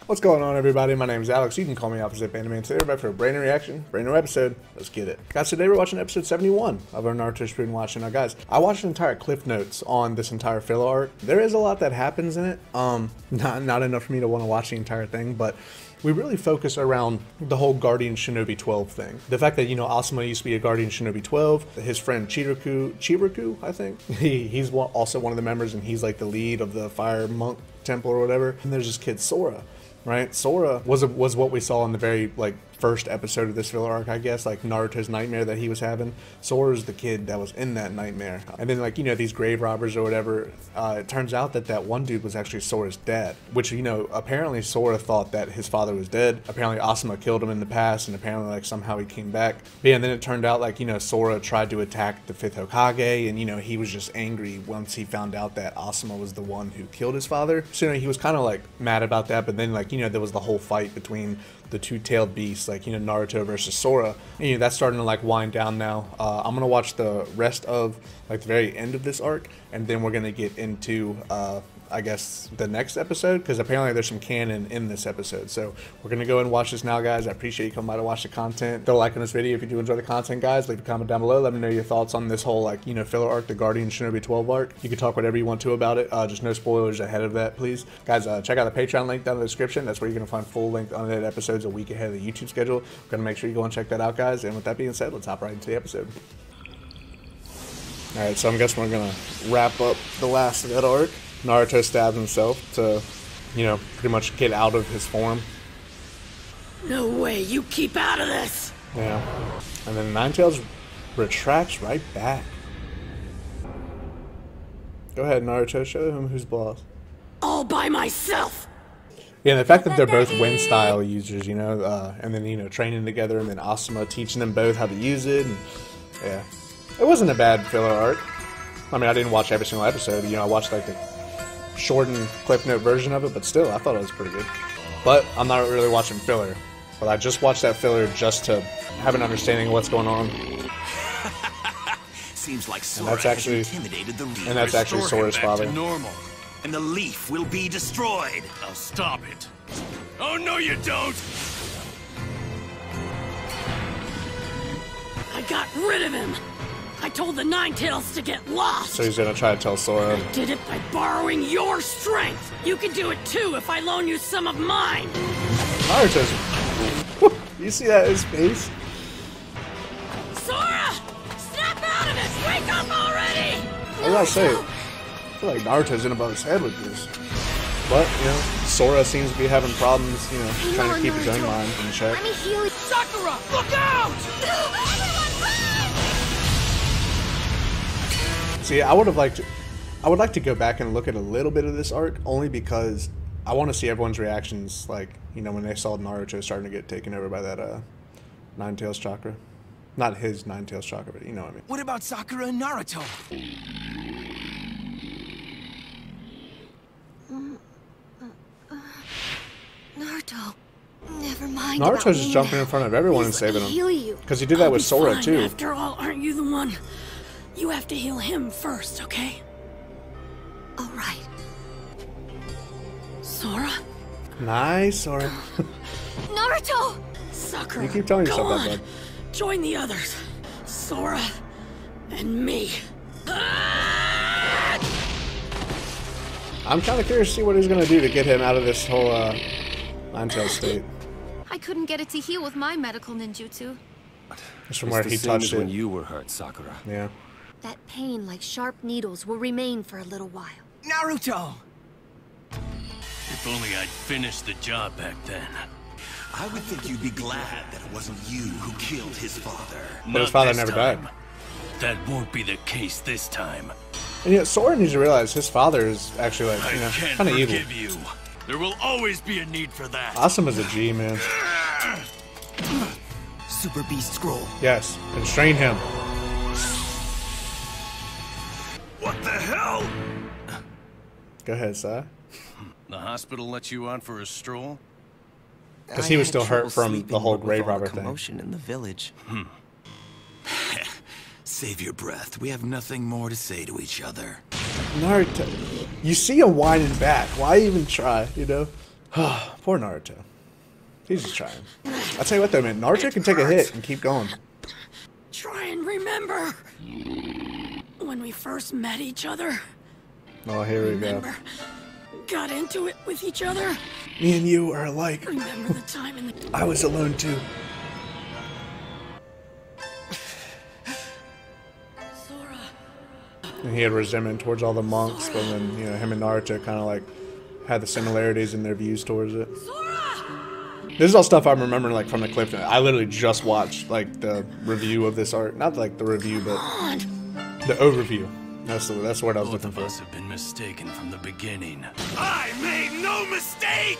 What's going on, everybody? My name is Alex. You can call me Opposite Anime. Today we're back for a brand new reaction, brand new episode. Let's get it. Guys, today we're watching episode 71 of our Naruto Shippuden watching. Now, guys, I watched entire cliff notes on this entire filler arc. There is a lot that happens in it. Not enough for me to want to watch the entire thing, but we really focus around the whole Guardian Shinobi 12 thing. The fact that, you know, Asuma used to be a Guardian Shinobi 12. His friend Chiriku, I think. He's also one of the members, and he's like the lead of the Fire Monk Temple or whatever. And there's this kid, Sora. Right, Sora was what we saw in the very first episode of this filler arc, I guess, like Naruto's nightmare that he was having. Sora's the kid that was in that nightmare, and then these grave robbers or whatever. It turns out that one dude was actually Sora's dad, which apparently Sora thought that his father was dead. Apparently Asuma killed him in the past, and apparently somehow he came back. But yeah, and then it turned out Sora tried to attack the 5th Hokage, and he was just angry once he found out that Asuma was the one who killed his father. So he was kind of mad about that. But then there was the whole fight between the two-tailed beasts, Naruto versus Sora. And, that's starting to wind down now. I'm gonna watch the rest of the very end of this arc, and then we're gonna get into I guess the next episode, because apparently there's some canon in this episode. So we're gonna go and watch this now, guys. I appreciate you coming by to watch the content. Throw a like on this video if you do enjoy the content, guys. Leave a comment down below. Let me know your thoughts on this whole filler arc, the Guardian Shinobi 12 arc. You can talk whatever you want to about it. Just no spoilers ahead of that, please, guys. Check out the Patreon link down in the description. That's where you're gonna find full length unedited episodes a week ahead of the YouTube schedule. We're gonna make sure you go and check that out, guys. And with that being said, let's hop right into the episode. All right, so I'm guessing we're gonna wrap up the last of that arc. Naruto stabs himself to, pretty much get out of his form. No way, you keep out of this! Yeah. And then Ninetales retracts right back. Go ahead, Naruto, show him who's boss. All by myself! Yeah, and the fact that they're both wind style users, and then, training together, and then Asuma teaching them both how to use it, and yeah. It wasn't a bad filler arc. I mean, I didn't watch every single episode, I watched the shortened Cliff Note version of it, but still, I thought it was pretty good. But I'm not really watching filler. But I just watched that filler just to have an understanding of what's going on. Seems like Sora and that's actually Sora's father. Normal, and the leaf will be destroyed. I'll stop it. Oh no, you don't! I got rid of him. I told the Ninetales to get lost! So he's gonna try to tell Sora. I did it by borrowing your strength! You can do it too if I loan you some of mine! Naruto's... You see that in his face? Sora! Snap out of it! Wake up already! I gotta say, I feel like Naruto's in above his head with this. But, Sora seems to be having problems, trying to keep his own mind in check. Sakura! Look out! See, I would like to go back and look at a little bit of this arc, only because I want to see everyone's reactions, when they saw Naruto starting to get taken over by that Ninetales chakra. Not his Ninetales chakra, but you know what I mean. What about Sakura and Naruto? Naruto, never mind. Naruto's just jumping in front of everyone and saving him. Because he did that with Sora too. After all, aren't you the one? You have to heal him first, okay? All right. Sora? Nice, Sora. Naruto! Sakura, you keep telling yourself go that, bud. Join the others. Sora and me. I'm kind of curious to see what he's going to do to get him out of this whole Ninetales state. I couldn't get it to heal with my medical ninjutsu. It's from where he touched it. When you were hurt, Sakura. Yeah. That pain, like sharp needles, will remain for a little while. Naruto! If only I'd finished the job back then. I would think you'd be glad that it wasn't you who killed his father. But his father never died. That won't be the case this time. And Sora needs to realize his father is actually kind of evil. You. There will always be a need for that. Asuma's a G, man. Super Beast Scroll. Yes, constrain him. What the hell? Go ahead, Sai. The hospital let you out for a stroll? Because he was still hurt from the whole grave robber thing. Commotion in the village. Save your breath. We have nothing more to say to each other. Naruto, you see him whining back. Why even try, Poor Naruto. He's just trying. I'll tell you what though, man. Naruto can take a hit and keep going. Try and remember when we first met each other. Oh, here we go. Remember, got into it with each other. Me and you are alike. Remember the time in the... I was alone too. Sora. And he had resentment towards all the monks, but then, you know, him and Naruto kind of like had the similarities in their views towards it. Sora! This is all stuff I'm remembering like from the clip. I literally just watched like the review of this art. Not like the review, but the overview. That's the word I was looking Both of for. us have been mistaken from the beginning. I made no mistake!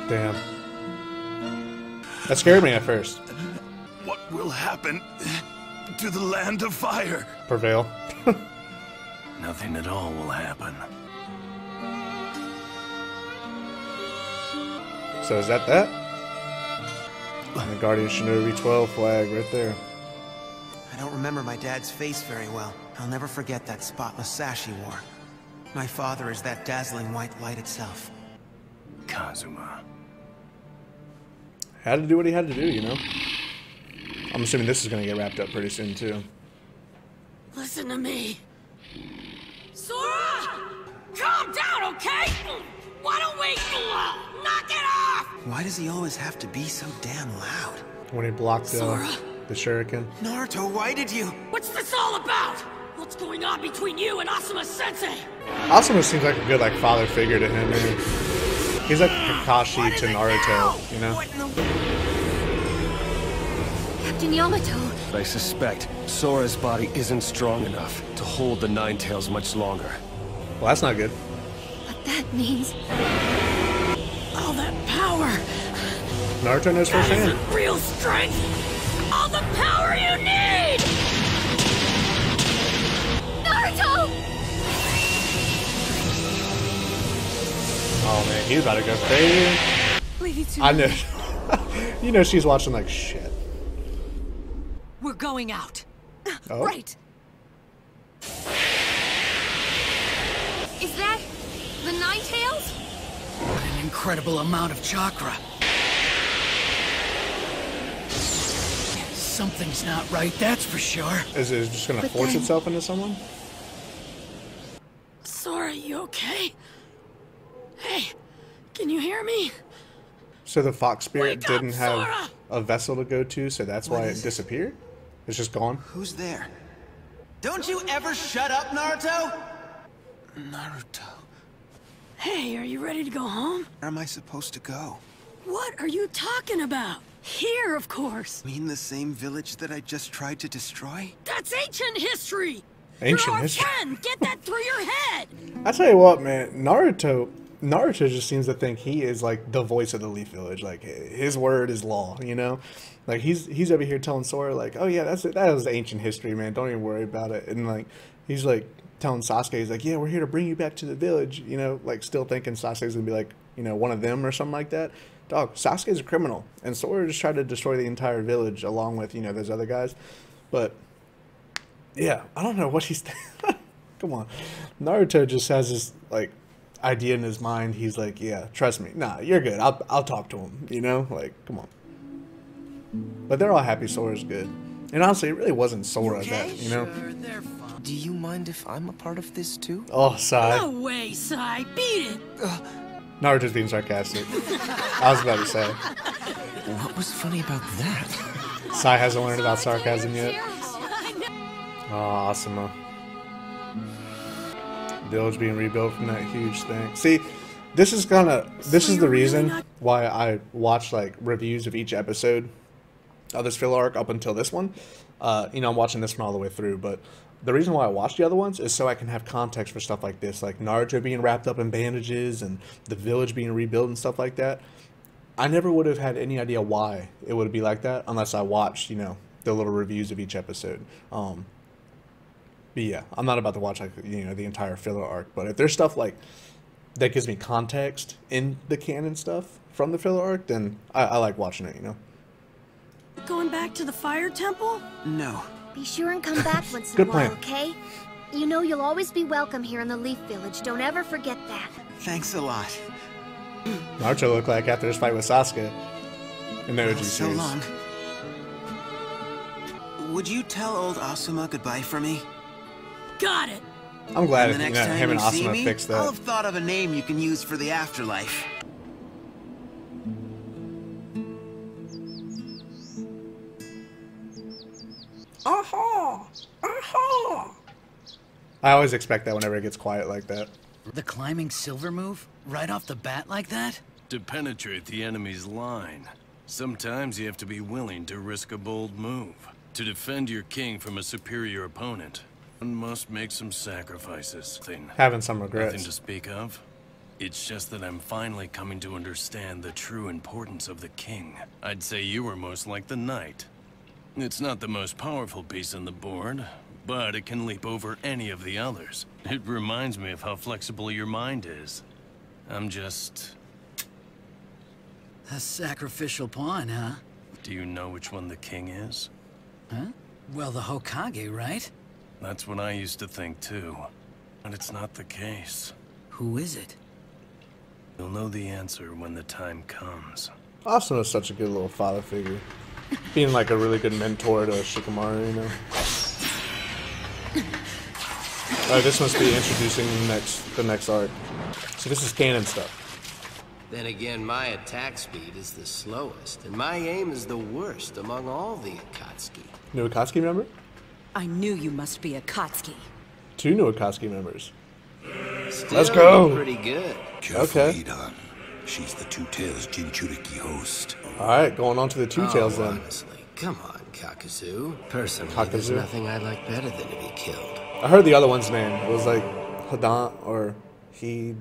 Damn. That scared me at first. What will happen to the land of fire? Prevail. Nothing at all will happen. So is that? And the Guardian Shinobi 12 flag right there. I don't remember my dad's face very well. I'll never forget that spotless sash he wore. My father is that dazzling white light itself. Kazuma. Had to do what he had to do, you know? I'm assuming this is going to get wrapped up pretty soon, too. Listen to me. Sora! Calm down, okay? Why don't we knock it off? Why does he always have to be so damn loud? When he blocked Sora. the shuriken. Naruto, why did you? What's this all about? What's going on between you and Asuma-sensei? Asuma seems like a good like father figure to him, man. He's like Kakashi to Naruto, you know? Captain Yamato. I suspect Sora's body isn't strong enough to hold the Nine Tails much longer. Well, that's not good. But that means All that power. Naruto knows That firsthand. isn't real strength. All the power you need. Naruto! Oh man, he's about to go crazy. Leave you to I know. You know she's watching like shit. We're going out. Oh. Right. Is that the Nine Tails? An incredible amount of chakra. Something's not right, that's for sure. Is it just gonna But force then- itself into someone? Sora, you okay? Hey, can you hear me? So the fox spirit Wake up, didn't have Sora! a vessel to go to, so that's why What it is it? disappeared? It's just gone? Who's there? Don't you ever shut up, Naruto? Naruto, Hey, are you ready to go home? where am I supposed to go? What are you talking about? Here, of course. Mean the same village that I just tried to destroy? That's ancient history. Ancient You're our history. friend. Get that through your head. I tell you what, man, Naruto just seems to think he is like the voice of the Leaf Village. Like his word is law, you know? Like he's over here telling Sora like, "Oh yeah, that was ancient history, man. Don't even worry about it." And like he's like telling Sasuke, he's like, "Yeah, we're here to bring you back to the village," you know, like still thinking Sasuke's gonna be like, you know, one of them or something like that. Dog, Sasuke's a criminal, and Sora just tried to destroy the entire village along with, you know, those other guys. But yeah, I don't know what he's. Come on, Naruto just has this like idea in his mind. He's like, yeah, trust me, nah, you're good. I'll talk to him. You know, like, come on. But they're all happy Sora's good, and honestly, it really wasn't Sora that, you know. Do you mind if I'm a part of this too? Oh, Sai. No way, Sai. Beat it. Naruto's being sarcastic. I was about to say, What was funny about that? Sai hasn't learned about sarcasm yet. Oh, Asuma. Village being rebuilt from that huge thing. See, this is the reason why I watch like reviews of each episode of this filler arc up until this one. You know, I'm watching this one all the way through, but the reason why I watch the other ones is so I can have context for stuff like this, like Naruto being wrapped up in bandages and the village being rebuilt and stuff like that. I never would have had any idea why it would be like that unless I watched, you know, the little reviews of each episode. But yeah, I'm not about to watch like, you know, the entire filler arc, but if there's stuff like that gives me context in the canon stuff from the filler arc, then I like watching it, you know. Going back to the fire temple? No. Be sure and come back once in Good a while, plan. okay? You know you'll always be welcome here in the Leaf Village. Don't ever forget that. Thanks a lot. Naruto looked like after his fight with Sasuke in the OG So series. long. Would you tell old Asuma goodbye for me? Got it. I'm glad And the next time him and you see Asuma me, fixed I'll that. have thought of a name you can use for the afterlife. Aha! Aha! I always expect that whenever it gets quiet like that. The climbing silver move? Right off the bat like that? To penetrate the enemy's line, sometimes you have to be willing to risk a bold move. To defend your king from a superior opponent, one must make some sacrifices. Having some Nothing regrets. to speak of. It's just that I'm finally coming to understand the true importance of the king. I'd say you were most like the knight. It's not the most powerful piece on the board, but it can leap over any of the others. It reminds me of how flexible your mind is. I'm just... A sacrificial pawn, huh? Do you know which one the king is? Huh? Well, the Hokage, right? That's what I used to think too. But it's not the case. Who is it? You'll know the answer when the time comes. Asuma's such a good little father figure. Being like a really good mentor to Shikamaru, you know. Alright, this must be introducing the next arc. So this is canon stuff. Then again, my attack speed is the slowest, and my aim is the worst among all the Akatsuki. New Akatsuki member? I knew you must be a Akatsuki. 2 new Akatsuki members. Still, Let's go. Pretty good. Careful, Okay. Hidan. She's the Two Tails Jinchuriki host. Alright, going on to the Two Tails then. Honestly, come on, Kakazu. Personally, Kakazu? there's nothing I like better than to be killed. I heard the other one's name. It was like Hidan or he.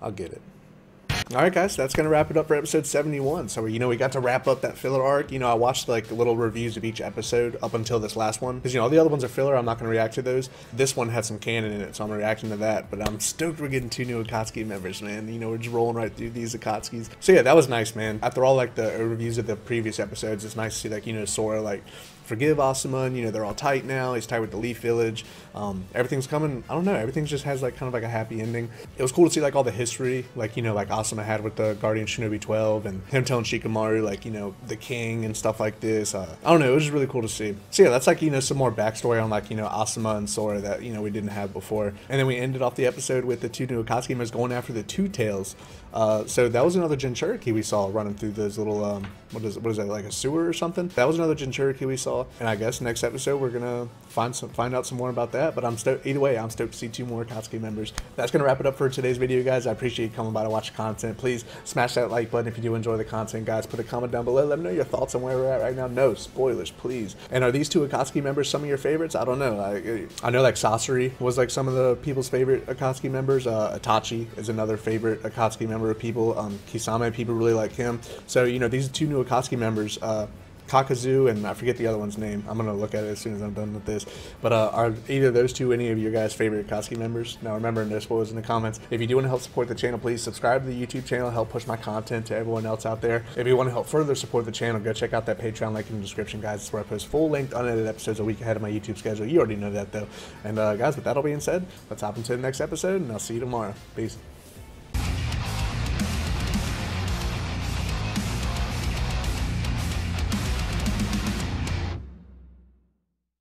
I'll get it. Alright guys, that's going to wrap it up for episode 71. So, we got to wrap up that filler arc. I watched like little reviews of each episode up until this last one. Because, all the other ones are filler, I'm not going to react to those. This one had some canon in it, so I'm reacting to that. But I'm stoked we're getting 2 new Akatsuki members, man. We're just rolling right through these Akatskis. So yeah, that was nice, man. After all like the reviews of the previous episodes, it's nice to see like, Sora like forgive Asuma, and they're all tight now. He's tight with the Leaf Village. Everything's coming. I don't know. Everything just has like kind of like a happy ending. It was cool to see like all the history, like like Asuma had with the Guardian Shinobi 12, and him telling Shikamaru like the king and stuff like this. I don't know. It was just really cool to see. So yeah, that's like some more backstory on like Asuma and Sora that we didn't have before. And then we ended off the episode with the 2 new Akatsuki members going after the Two Tails. So that was another Jinchuriki we saw running through those little what is that, like a sewer or something? That was another Jinchuriki we saw, and I guess next episode we're gonna find out some more about that. But I'm stoked either way. I'm stoked to see 2 more Akatsuki members. That's gonna wrap it up for today's video, guys. I appreciate you coming by to watch the content. Please smash that like button if you do enjoy the content, guys. Put a comment down below. Let me know your thoughts on where we're at right now. No spoilers, please. And are these 2 Akatsuki members some of your favorites? I don't know. I know like Sasori was like some of the people's favorite Akatsuki members. Itachi is another favorite Akatsuki member of people. Kisame, people really like him. So these 2 new Akatsuki members, Kakazu, and I forget the other one's name. I'm gonna look at it as soon as I'm done with this. But are either of those 2 any of your guys' favorite Akatsuki members? Now remember, no spoilers in the comments. If you do want to help support the channel, please subscribe to the YouTube channel, help push my content to everyone else out there. If you want to help further support the channel, go check out that Patreon link in the description, guys. It's where I post full-length, unedited episodes a week ahead of my YouTube schedule. You already know that though. And guys, with that all being said, let's hop into the next episode, and I'll see you tomorrow. Peace.